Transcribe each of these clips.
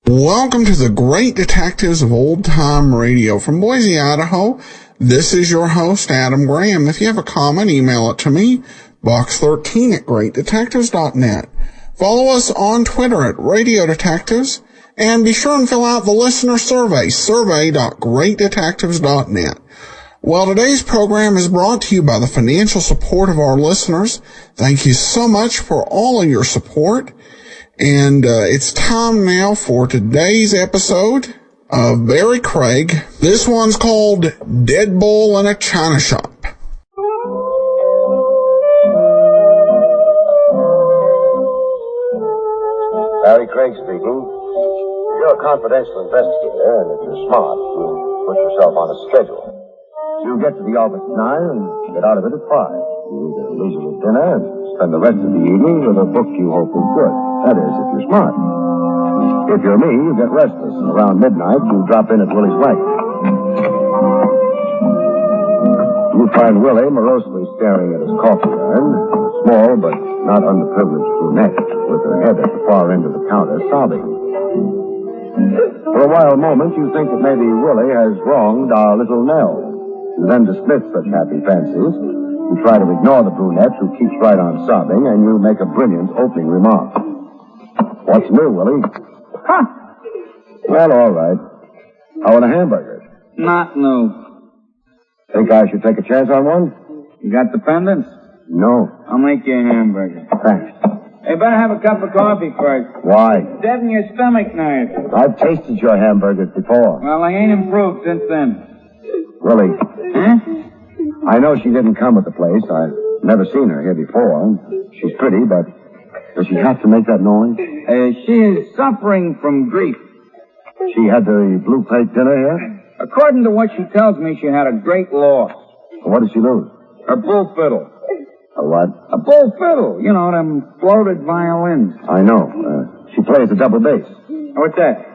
Welcome to the Great Detectives of Old Time Radio. From Boise, Idaho, this is your host, Adam Graham. If you have a comment, email it to me, box13@greatdetectives.net. Follow us on Twitter at Radio Detectives, and be sure and fill out the listener survey, survey.greatdetectives.net. Well, today's program is brought to you by the financial support of our listeners. Thank you so much for all of your support. And it's time now for today's episode of Barrie Craig. This one's called Dead Bull in a China Shop. Barrie Craig speaking. You're a confidential investigator, and if you're smart, you put yourself on a schedule. You get to the office at 9 and get out of it at 5. You eat a leisurely dinner and spend the rest of the evening with a book you hope is good. That is, if you're smart. If you're me, you get restless, and around midnight, you drop in at Willy's wagon. You find Willy morosely staring at his coffee urn, a small but not underprivileged brunette, with her head at the far end of the counter, sobbing. For a wild moment, you think that maybe Willy has wronged our little Nell. You then dismiss such happy fancies. You try to ignore the brunette who keeps right on sobbing, and you make a brilliant opening remark. What's new, Willy? Huh. Well, all right. How about a hamburger? Not new. Think I should take a chance on one? You got the pendants? No. I'll make you a hamburger. Thanks. Hey, better have a cup of coffee first. Why? Deaden your stomach nerves. I've tasted your hamburgers before. Well, they ain't improved since then. Willy, Huh? I know she didn't come at the place. I've never seen her here before. She's pretty, but does she have to make that noise? She is suffering from grief. She had the blue plate dinner here? According to what she tells me, she had a great loss. What did she lose? Her bull fiddle. A what? A bull fiddle. You know, them floated violins. I know. She plays the double bass. What's that?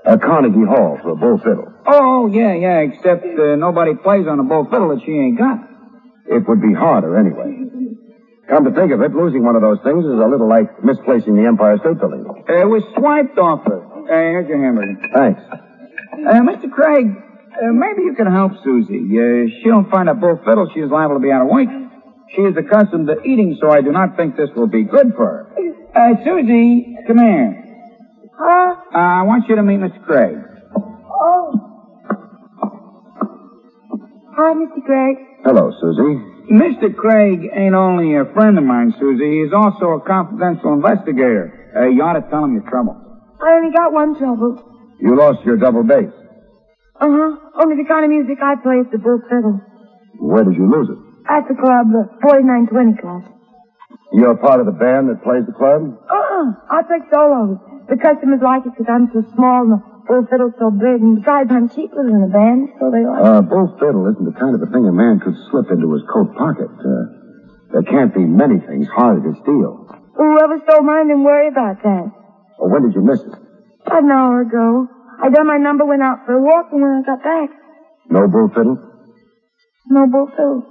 At Carnegie Hall for a bull fiddle. Oh, yeah, except nobody plays on a bull fiddle that she ain't got. It would be harder anyway. Come to think of it, losing one of those things is a little like misplacing the Empire State Building. It was swiped off her. Here's your hamburger. Thanks. Mr. Craig, maybe you can help Susie. She don't find a bull fiddle, she is liable to be out of weight. She is accustomed to eating, so I do not think this will be good for her. Susie, come here. Huh? I want you to meet Mr. Craig. Oh. Hi, Mr. Craig. Hello, Susie. Mr. Craig ain't only a friend of mine, Susie. He is also a confidential investigator. You ought to tell him your trouble. I only got one trouble. You lost your double bass. Uh-huh. Only the kind of music I play is the bull fiddle. Where did you lose it? At the club, the 4920 club. You're part of the band that plays the club? I play solos. The customers like it because I'm so small and the bull fiddle's so big. And besides, I'm cheaper than the band, so they like it. Bull fiddle isn't the kind of a thing a man could slip into his coat pocket. There can't be many things harder to steal. Whoever stole mine didn't worry about that. Well, when did you miss it? About an hour ago. I done my number, went out for a walk, and when I got back, No bull fiddle? no bull fiddle.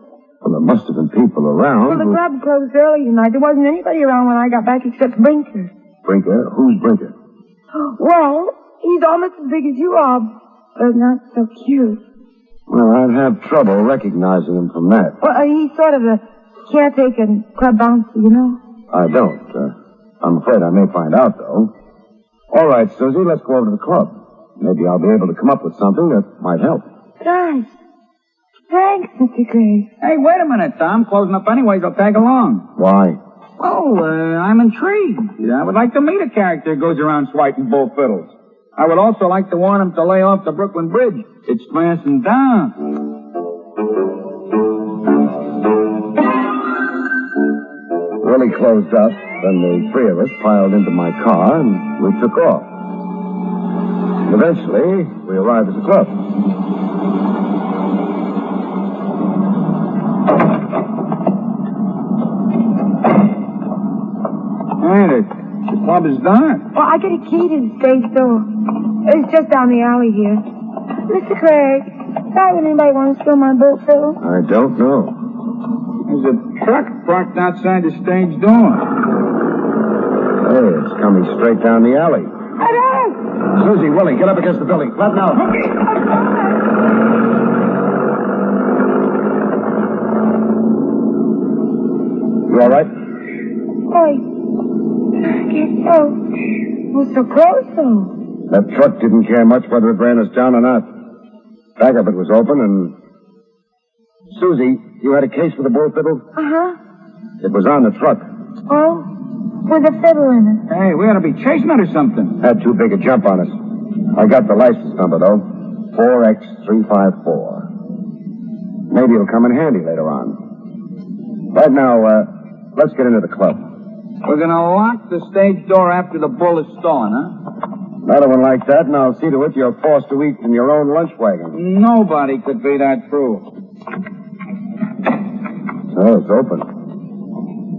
Well, there must have been people around. Well, the club closed early tonight. There wasn't anybody around when I got back except Brinker. Brinker? Who's Brinker? Well, he's almost as big as you are, but not so cute. Well, I'd have trouble recognizing him from that. Well, he's sort of a caretaker and club bouncer, you know? I don't. I'm afraid I may find out, though. All right, Susie, let's go over to the club. Maybe I'll be able to come up with something that might help. Gosh. Thanks, Mr. Gray. Hey, wait a minute, Tom. Closing up anyways. I'll tag along. Why? Oh, I'm intrigued. I would like to meet a character who goes around swiping bull fiddles. I would also like to warn him to lay off the Brooklyn Bridge. It's smashing down. Willy closed up, then the three of us piled into my car, and we took off. Eventually, we arrived at the club. Hey, the club is dark. Well, I get a key to the stage door. It's just down the alley here. Mr. Craig, sorry, would anybody want to steal my boat fiddle? I don't know. There's a truck parked outside the stage door. Hey, it's coming straight down the alley. It is! Susie, Willie, get up against the building. Flatten out. You all right? Hey, I guess so. We're so close, though. That truck didn't care much whether it ran us down or not. Back of it was open, and... Susie, you had a case for the bull fiddle? Uh-huh. It was on the truck. Oh, with a fiddle in it. Hey, we ought to be chasing it or something. Had too big a jump on us. I got the license number, though. 4X354. Maybe it'll come in handy later on. Right now, let's get into the club. We're going to lock the stage door after the bull is stolen, huh? Another one like that, and I'll see to it you're forced to eat in your own lunch wagon. Nobody could be that cruel. Oh, it's open.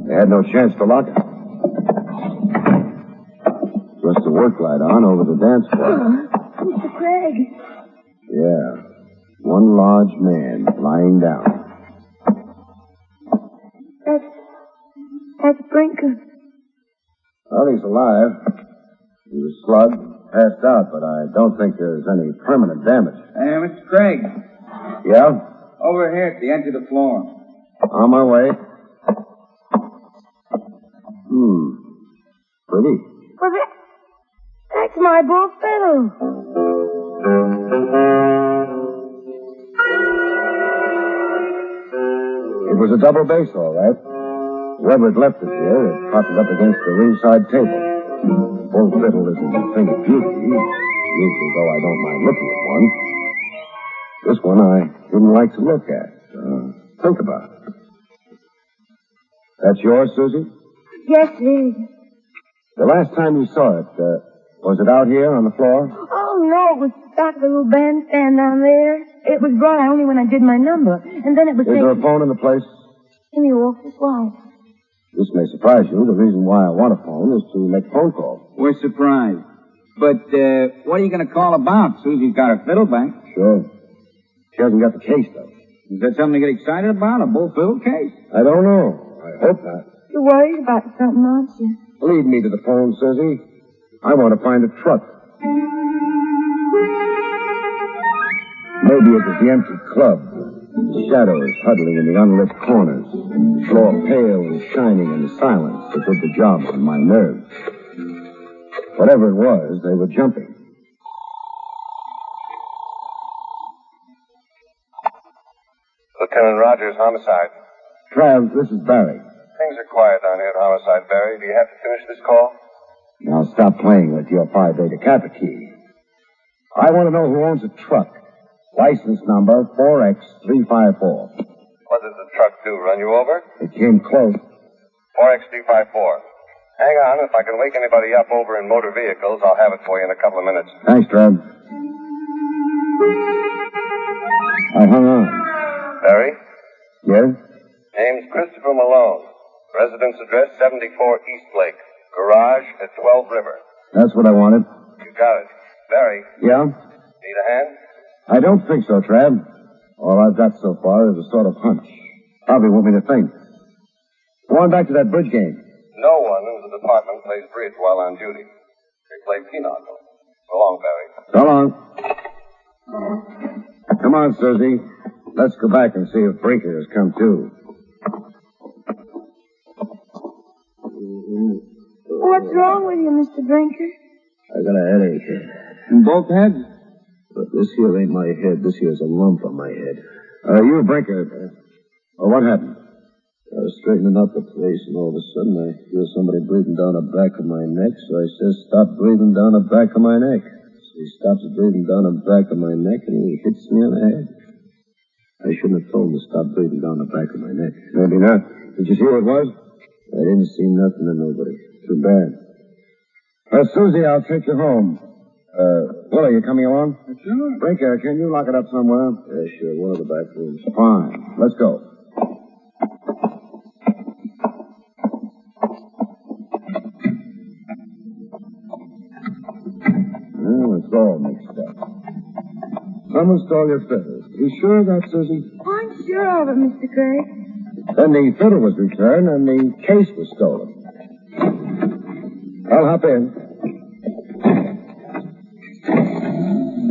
They had no chance to lock it. Just a work light on over the dance floor. Mr. Craig. Yeah. One large man lying down. That's Brinker. Well, he's alive. He was slugged, passed out, but I don't think there's any permanent damage. Hey, Mr. Craig. Yeah? Over here at the edge of the floor. On my way. Pretty. Well, that's my bull fiddle. It was a double bass, all right. Whoever had left it here had propped it up against the ringside table. Bull fiddle isn't a thing of beauty, usually, though I don't mind looking at one. This one I didn't like to look at. Think about it. That's yours, Susie? Yes, it is. The last time you saw it, was it out here on the floor? Oh, no, it was back of the little bandstand down there. It was brought out only when I did my number. And then it was Is there a taken phone in the place? in the office. Why? This may surprise you. The reason why I want a phone is to make a phone call. We're surprised. But, what are you going to call about? Susie's got her fiddle back. Sure. She hasn't got the case, though. Is that something to get excited about? A bull fiddle case? I don't know. I hope not. You're worried about something, aren't you? Lead me to the phone, Susie. I want to find a truck. Maybe it was the empty club. Shadows huddling in the unlit corners. The floor pale and shining in the silence that did the job on my nerves. Whatever it was, they were jumping. Lieutenant Rogers, homicide. Trav, this is Barrie. Things are quiet down here at homicide, Barrie. Do you have to finish this call? Now stop playing with your Phi Beta Kappa key. I want to know who owns a truck. License number 4X354. What did the truck do, run you over? It came close. 4X354. Hang on. If I can wake anybody up over in motor vehicles, I'll have it for you in a couple of minutes. Thanks, Trav. I hung on. Barrie? Yes? Name's Christopher Malone. Residence address 74 East Lake. Garage at 12 River. That's what I wanted. You got it. Barrie, Yeah? need a hand? I don't think so, Trav. All I've got so far is a sort of hunch. Probably want me to think. Go on back to that bridge game. No one in the department plays bridge while on duty. They play pinochle. So long, Barrie. So long. Come on, Susie. Let's go back and see if Brinker has come too. What's wrong with you, Mr. Brinker? I got a headache. In both heads? But this here ain't my head. This here's a lump on my head. You, Brinker. What happened? I was straightening up the place, and all of a sudden I feel somebody breathing down the back of my neck, so I says, stop breathing down the back of my neck. So he stops breathing down the back of my neck, and he hits me on the head. I shouldn't have told him to stop breathing down the back of my neck. Maybe not. Did you see what it was? I didn't see nothing to nobody. Too bad. Susie, I'll take you home. Willie, you coming along? Sure. Brinker, can you lock it up somewhere? Yeah, sure. One of the back rooms. Fine. Let's go. Well, it's all mixed up. Someone stole your fiddle. You sure of that, Susie? I'm sure of it, Mr. Craig. Then the fiddle was returned and the case was stolen. I'll hop in.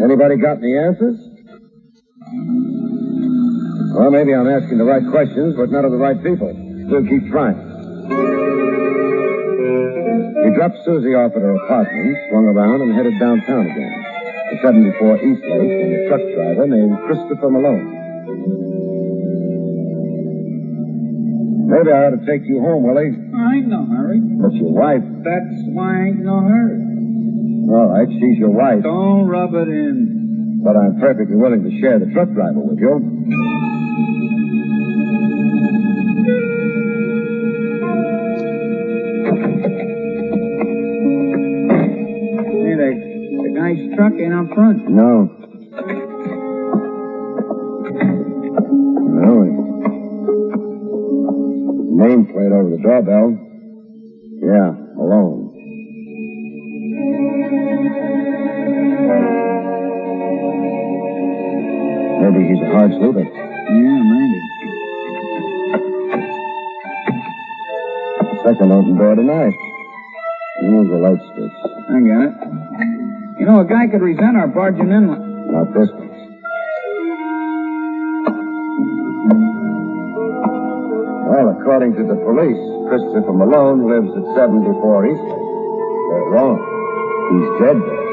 Anybody got any answers? Well, maybe I'm asking the right questions, but none of the right people. We'll keep trying. He dropped Susie off at her apartment, swung around, and headed downtown again. The 74 Eastlake and a truck driver named Christopher Malone. Maybe I ought to take you home, Willie. I ain't no hurry. But your wife. That's why I ain't no hurry. All right, she's your wife. Don't rub it in. But I'm perfectly willing to share the truck driver with you. Hey, the guy's truck ain't up front. No. No. Nameplate over the doorbell. Yeah, Malone. Maybe he's a hard sleeper. Yeah, maybe. Second open door tonight. Here's the light switch. I got it. You know, a guy could resent our barging in. Not this one. Well, according to the police, Christopher Malone lives at 74 Eastlake. They're wrong. He's dead there.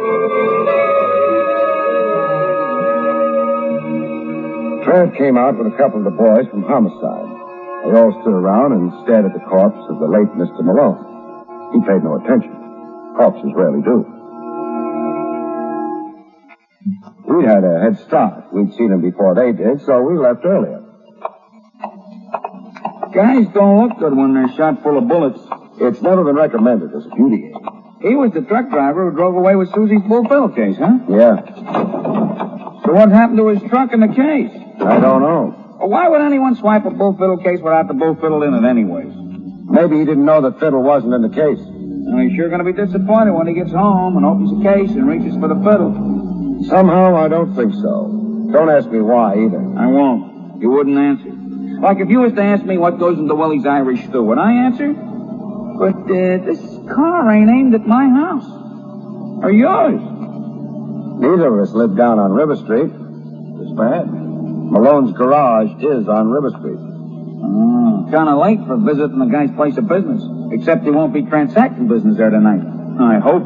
Trent came out with a couple of the boys from homicide. They all stood around and stared at the corpse of the late Mr. Malone. He paid no attention. Corpses rarely do. We had a head start. We'd seen him before they did, so we left earlier. Guys don't look good when they're shot full of bullets. It's never been recommended as a beauty aid. He was the truck driver who drove away with Susie's bull fiddle case, huh? Yeah. So what happened to his truck and the case? I don't know. Well, why would anyone swipe a bull fiddle case without the bull fiddle in it anyways? Maybe he didn't know the fiddle wasn't in the case. Well, he's sure going to be disappointed when he gets home and opens the case and reaches for the fiddle. Somehow, I don't think so. Don't ask me why, either. I won't. You wouldn't answer. Like if you was to ask me what goes into Willy's Irish stew, would I answer? But this car ain't aimed at my house. Or yours. Neither of us live down on River Street. It's bad. Malone's garage is on River Street. Kind of late for visiting the guy's place of business. Except he won't be transacting business there tonight. I hope.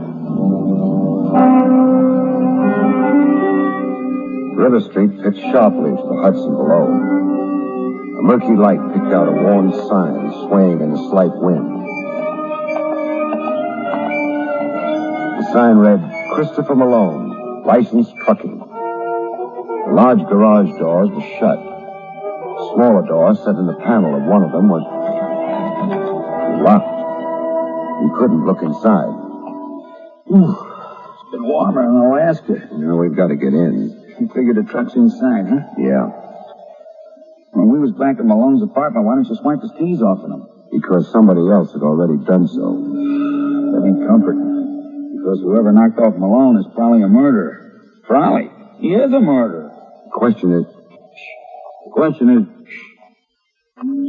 River Street pitched sharply to the Hudson below. A murky light picked out a worn sign swaying in a slight wind. The sign read, Christopher Malone, licensed trucking. The large garage doors were shut. A smaller door set in the panel of one of them was locked. You couldn't look inside. It's been warmer in Alaska. We've got to get in. You figured the truck's inside, huh? Yeah. When we was back at Malone's apartment, why didn't you swipe his keys off of him? Because somebody else had already done so. That ain't comforting. Because whoever knocked off Malone is probably a murderer. Probably. He is a murderer. The question is...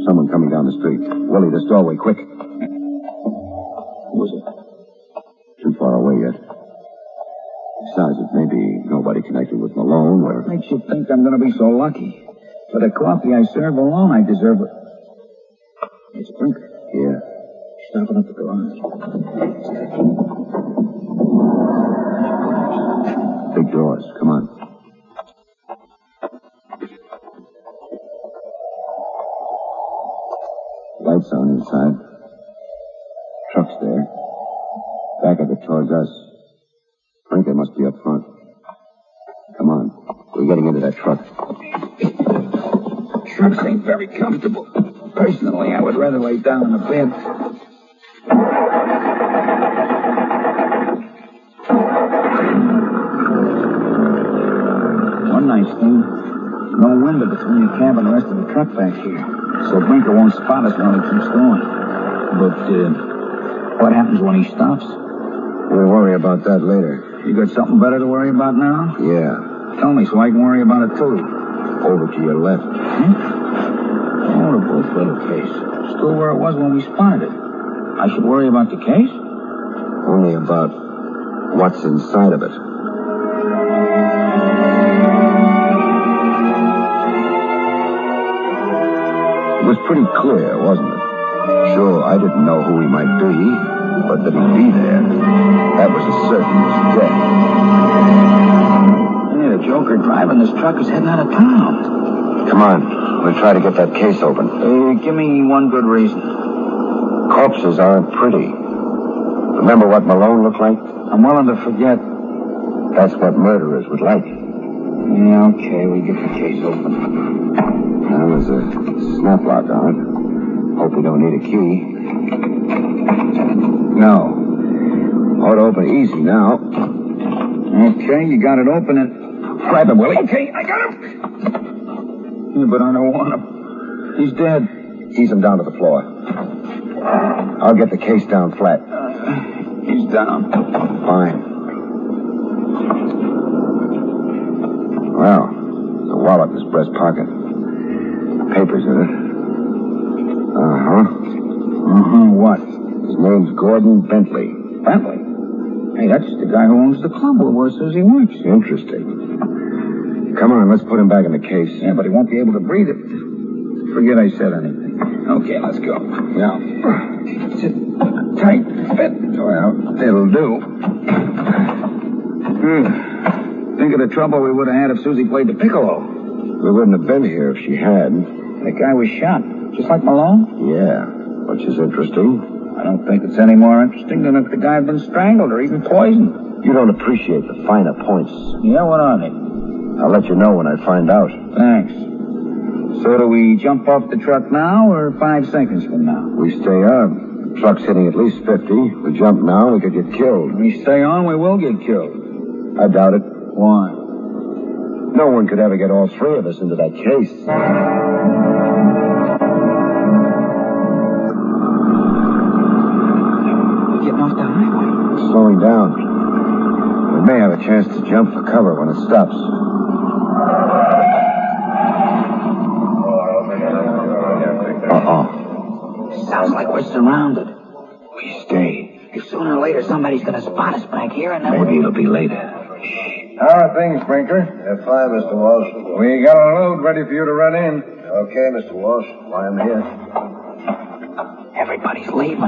Someone coming down the street. Willie, this doorway, quick. Who was it? Too far away yet. Besides, it may be nobody connected with Malone or... What makes you think I'm going to be so lucky? For the coffee I serve alone, I deserve it. It's Brinker. Yeah. Stopping up the garage. Big doors. Come on. Lights on inside. Truck's there. Back of it towards us. Brinker must be up front. Come on. We're getting into that truck. Trucks ain't very comfortable. Personally, I would rather lay down in a bed. one nice thing. No window between the cab and the rest of the truck back here. So Brinker won't spot us while he keeps going. But, what happens when he stops? We'll worry about that later. You got something better to worry about now? Yeah. Tell me so I can worry about it too. Over to your left. Oh, the bull fiddle case. Still where it was when we spotted it. I should worry about the case? Only about what's inside of it. It was pretty clear, wasn't it? Sure, I didn't know who he might be, but that he'd be there, that was as certain as death. Yeah, the joker driving this truck is heading out of town. Come on, we'll try to get that case open. Give me one good reason. Corpses aren't pretty. Remember what Malone looked like? I'm willing to forget. That's what murderers would like. Yeah, okay, we get the case open. Now, there's a snap lock on it. Hope we don't need a key. No. Ought to open easy now. Okay, you got it open and... Grab him, Willie. Okay, I got him. Yeah, but I don't want him. He's dead. Ease him down to the floor. I'll get the case down flat. He's down. Fine. Well, there's a wallet in his breast pocket. Papers in it. What? His name's Gordon Bentley. Bentley? Hey, that's the guy who owns the club where Susie works. Interesting. Come on, let's put him back in the case. Yeah, but he won't be able to breathe it. Forget I said anything. Okay, let's go. Now, Sit tight, fit. well, it'll do. Think of the trouble we would have had if Susie played the piccolo. We wouldn't have been here if she had. That guy was shot, just like Malone. Yeah, which is interesting. I don't think it's any more interesting than if the guy had been strangled or even poisoned. You don't appreciate the finer points. Yeah, what are they? I'll let you know when I find out. Thanks. So do we jump off the truck now or 5 seconds from now? We stay on. The truck's hitting at least 50. We jump now, we could get killed. If we stay on, we will get killed. I doubt it. Why? No one could ever get all three of us into that case. We're getting off the highway. It's slowing down. We may have a chance to jump for cover when it stops. Uh-oh. Sounds like we're surrounded. We stay. Sooner or later, somebody's going to spot us back here, and then Maybe it'll be later. How are things, Brinker? They're fine, Mr. Walsh. We got a load ready for you to run in. Okay, Mr. Walsh. Why I'm here. everybody's leaving.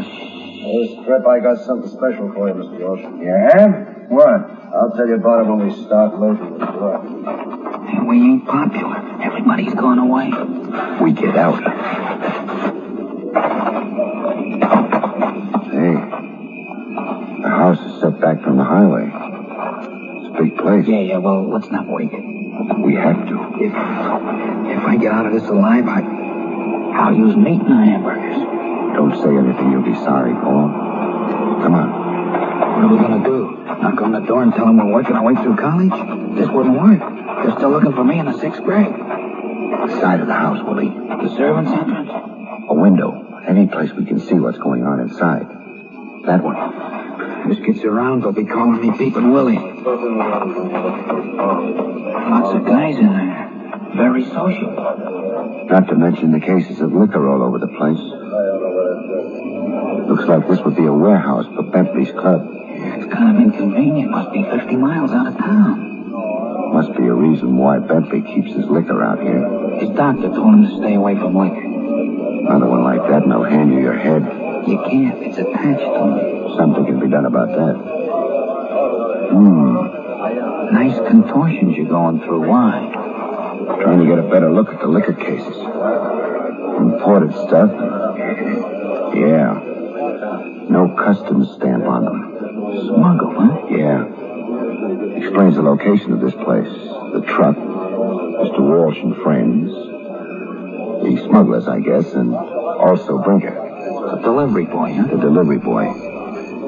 This trip, I got something special for you, Mr. Walsh. You have? What? I'll tell you about it when we start loading the truck. And we ain't popular. Everybody's gone away. We get out. Hey, the house is set back from the highway. It's a big place. Yeah, well, let's not wait. We have to. If I get out of this alive, I'll use meat in the hamburgers. Don't say anything you'll be sorry for. Come on. What are we gonna do? Knock on the door and tell them we're working our way through college? This wouldn't work. They're still looking for me in the 6th grade. Side of the house, Willy. The servants' entrance? A window. Any place we can see what's going on inside. That one. This gets around, they'll be calling me Peepin' Willy. Lots of guys in there. Very social. Not to mention the cases of liquor all over the place. Looks like this would be a warehouse for Bentley's club. It's kind of inconvenient. Must be 50 miles out of town. Must be a reason why Bentley keeps his liquor out here. His doctor told him to stay away from liquor. Another one like that and I'll hand you your head. You can't. It's attached to him. Something can be done about that. Nice contortions you're going through. Why? Trying to get a better look at the liquor cases. Imported stuff. Yeah. No customs stamp on them. Smuggled, huh? Yeah. Explains the location of this place. The truck. Mr. Walsh and friends. The smugglers, I guess, and also Brinker. The delivery boy, huh? The delivery boy.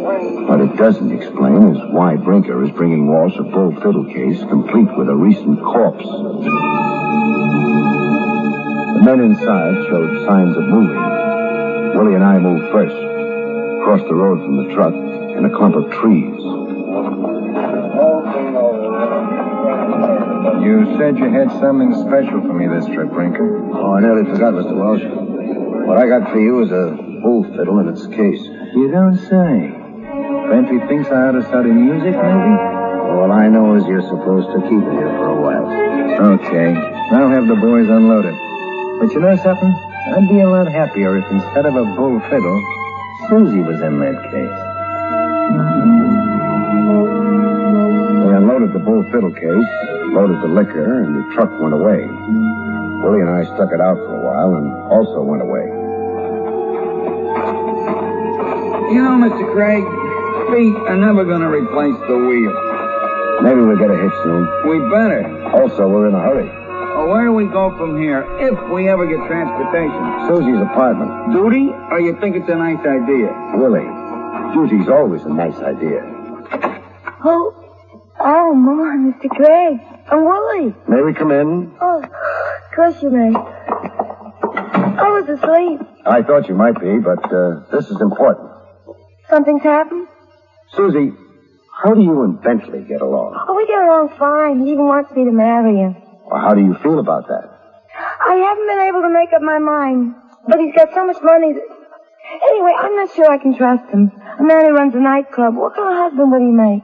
What it doesn't explain is why Brinker is bringing Walsh a bull fiddle case complete with a recent corpse. The men inside showed signs of moving. Willie and I moved first, crossed the road from the truck in a clump of trees. You said you had something special for me this trip, Brinker. Oh, I nearly forgot, Mr. Walsh. What I got for you is a bull fiddle in its case. You don't say. Bentley thinks I ought to study music, maybe? All I know is you're supposed to keep it here for a while. Okay. I'll have the boys unload it. But you know something? I'd be a lot happier if instead of a bull fiddle, Susie was in that case. They unloaded the bull fiddle case, loaded the liquor, and the truck went away. Willie and I stuck it out for a while and also went away. You know, Mr. Craig, feet are never going to replace the wheel. Maybe we'll get a hitch soon. We better. Also, we're in a hurry. Well, where do we go from here if we ever get transportation? Susie's apartment. Duty, or you think it's a nice idea? Willie, duty's always a nice idea. Oh, Mom, Mr. Craig. I'm Willy. May we come in? Oh, of course you may. I was asleep. I thought you might be, but this is important. Something's happened? Susie, how do you and Bentley get along? Oh, we get along fine. He even wants me to marry him. Well, how do you feel about that? I haven't been able to make up my mind. But he's got so much money that... Anyway, I'm not sure I can trust him. A man who runs a nightclub. What kind of husband would he make?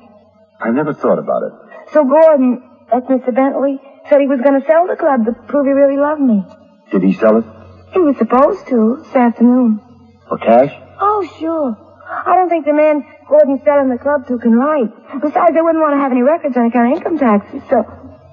I've never thought about it. So Gordon, that's Mr. Bentley, said he was going to sell the club to prove he really loved me. Did he sell it? He was supposed to this afternoon. For cash? Oh, sure. I don't think the man Gordon's selling the club to can write. Besides, they wouldn't want to have any records on account of income taxes, so...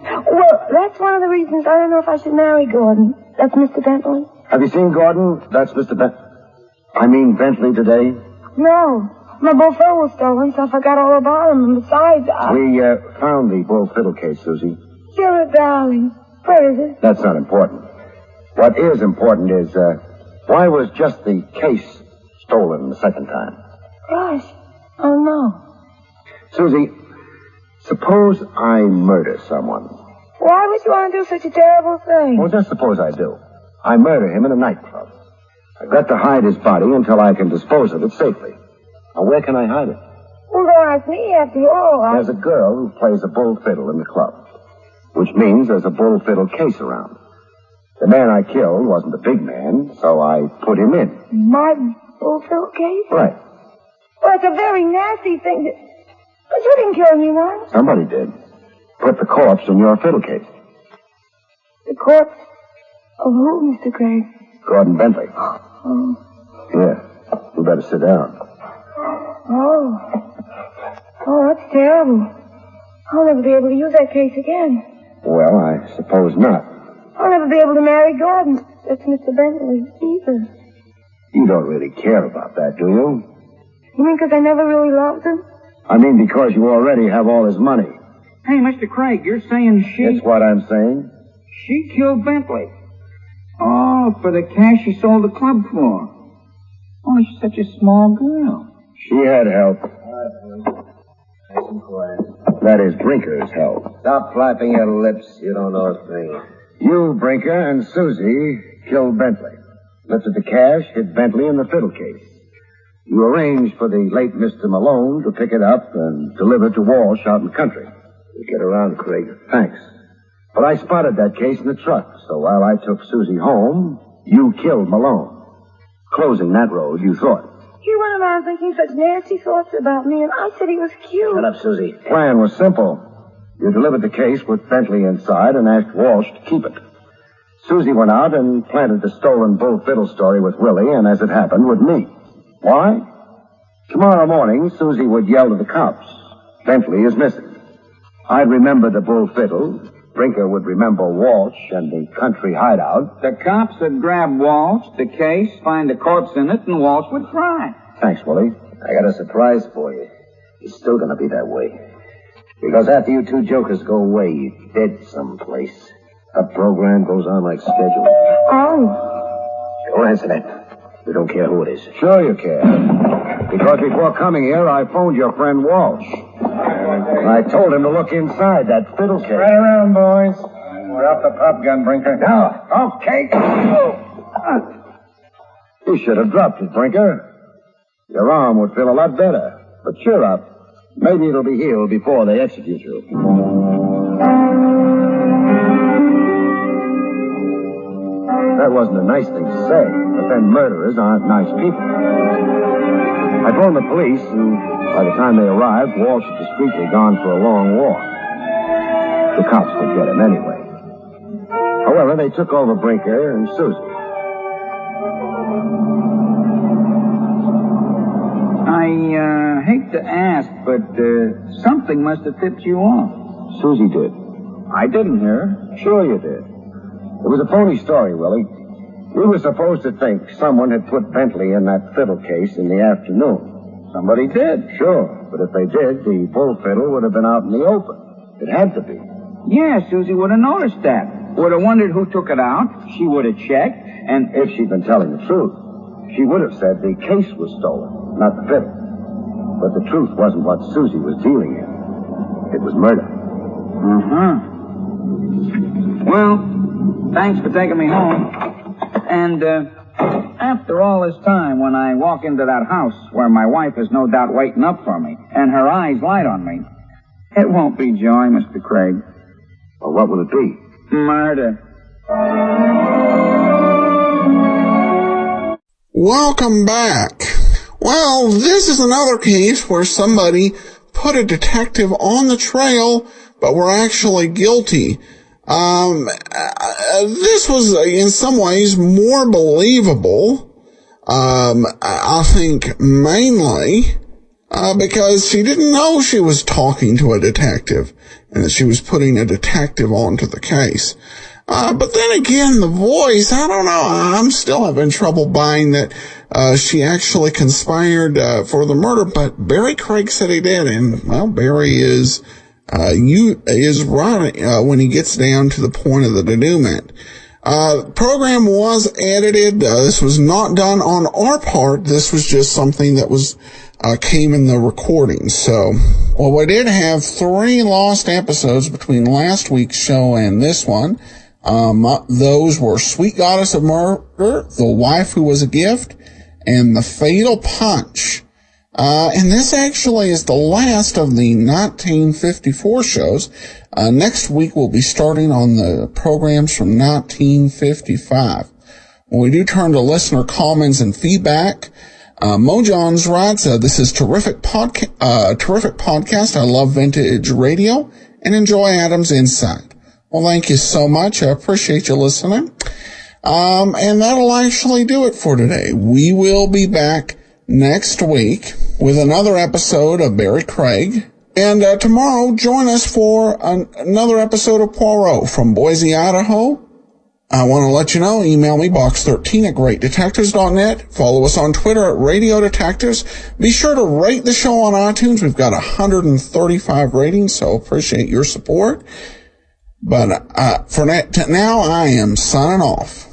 Well, that's one of the reasons I don't know if I should marry Gordon. That's Mr. Bentley. Have you seen Gordon? That's Mr. Bentley today? No. My bull fiddle was stolen, so I forgot all about him. And besides, We found the bull fiddle case, Susie. You're a darling. Where is it? That's not important. What is important is, why was just the case stolen the second time? Gosh. Oh, no. Susie, suppose I murder someone. Why would you want to do such a terrible thing? Well, just suppose I do. I murder him in a nightclub. I've got to hide his body until I can dispose of it safely. Now, where can I hide it? Well, don't ask me after all. There's a girl who plays a bull fiddle in the club, which means there's a bull fiddle case around. The man I killed wasn't a big man, so I put him in. My bull fiddle case? Right. Well, it's a very nasty thing to... But you didn't kill anyone. Somebody did. Put the corpse in your fiddle case. The corpse of who, Mr. Craig? Gordon Bentley. Oh. Yeah. You better sit down. Oh, that's terrible. I'll never be able to use that case again. Well, I suppose not. I'll never be able to marry Gordon. That's Mr. Bentley, either. You don't really care about that, do you? You mean because I never really loved him? I mean because you already have all his money. Hey, Mr. Craig, you're saying That's what I'm saying. she killed Bentley. Oh, for the cash she sold the club for. Oh, she's such a small girl. She had help. That is Brinker's help. Stop flapping your lips. You don't know a thing. You, Brinker, and Susie killed Bentley. Lifted the cash, hid Bentley in the fiddle case. You arranged for the late Mr. Malone to pick it up and deliver it to Walsh out in the country. You get around, Craig. Thanks. But I spotted that case in the truck, so while I took Susie home, you killed Malone. Closing that road, you thought. He went around thinking such nasty thoughts about me, and I said he was cute. Shut up, Susie. Plan was simple. You delivered the case with Bentley inside and asked Walsh to keep it. Susie went out and planted the stolen bull fiddle story with Willy, and as it happened, with me. Why? Tomorrow morning, Susie would yell to the cops. Bentley is missing. I'd remember the bull fiddle. Brinker would remember Walsh and the country hideout. The cops would grab Walsh, the case, find the corpse in it, and Walsh would fry. Thanks, Willy. I got a surprise for you. It's still going to be that way. Because after you two jokers go away, you're dead someplace. The program goes on like scheduled. Oh. Don't answer that. We don't care who it is. Sure you care. Because before coming here, I phoned your friend Walsh. I told him to look inside that fiddle case. Right around, boys. Drop the pop gun, Brinker. Now, okay. You should have dropped it, Brinker. Your arm would feel a lot better. But cheer up. Maybe it'll be healed before they execute you. That wasn't a nice thing to say, but then murderers aren't nice people. I phoned the police, and by the time they arrived, Walsh had discreetly gone for a long walk. The cops would get him anyway. However, they took over Brinker and Susie. I hate to ask, but something must have tipped you off. Susie did. I didn't hear. Sure you did. It was a phony story, Willie. We were supposed to think someone had put Bentley in that fiddle case in the afternoon. Somebody did. Sure, but if they did, the bull fiddle would have been out in the open. It had to be. Yeah, Susie would have noticed that. Would have wondered who took it out. She would have checked, and if she'd been telling the truth, she would have said the case was stolen, not the fiddle. But the truth wasn't what Susie was dealing in. It was murder. Uh-huh. Well, thanks for taking me home. And, after all this time, when I walk into that house where my wife is no doubt waiting up for me, and her eyes light on me, it won't be joy, Mr. Craig. Well, what will it be? Murder. Welcome back. Well, this is another case where somebody put a detective on the trail, but were actually guilty. This was, in some ways, more believable, I think, mainly, because she didn't know she was talking to a detective, and that she was putting a detective onto the case. But then again, the voice, I don't know, I'm still having trouble buying that, she actually conspired, for the murder, but Barrie Craig said he did, and, well, Barrie is right, when he gets down to the point of the denouement. The program was edited. This was not done on our part. This was just something that was, came in the recording. So, well, we did have 3 lost episodes between last week's show and this one. Those were Sweet Goddess of Murder, The Wife Who Was a Gift, and The Fatal Punch. And this actually is the last of the 1954 shows. Next week we'll be starting on the programs from 1955. When we do turn to listener comments and feedback, Mo Johns writes, this is terrific podcast. I love vintage radio and enjoy Adam's insight. Well, thank you so much. I appreciate you listening. And that'll actually do it for today. We will be back next week with another episode of Barrie Craig. And tomorrow, join us for another episode of Poirot from Boise, Idaho. I want to let you know, email me, box13@greatdetectives.net. Follow us on Twitter at Radio Detectives. Be sure to rate the show on iTunes. We've got 135 ratings, so appreciate your support. But for now, I am signing off.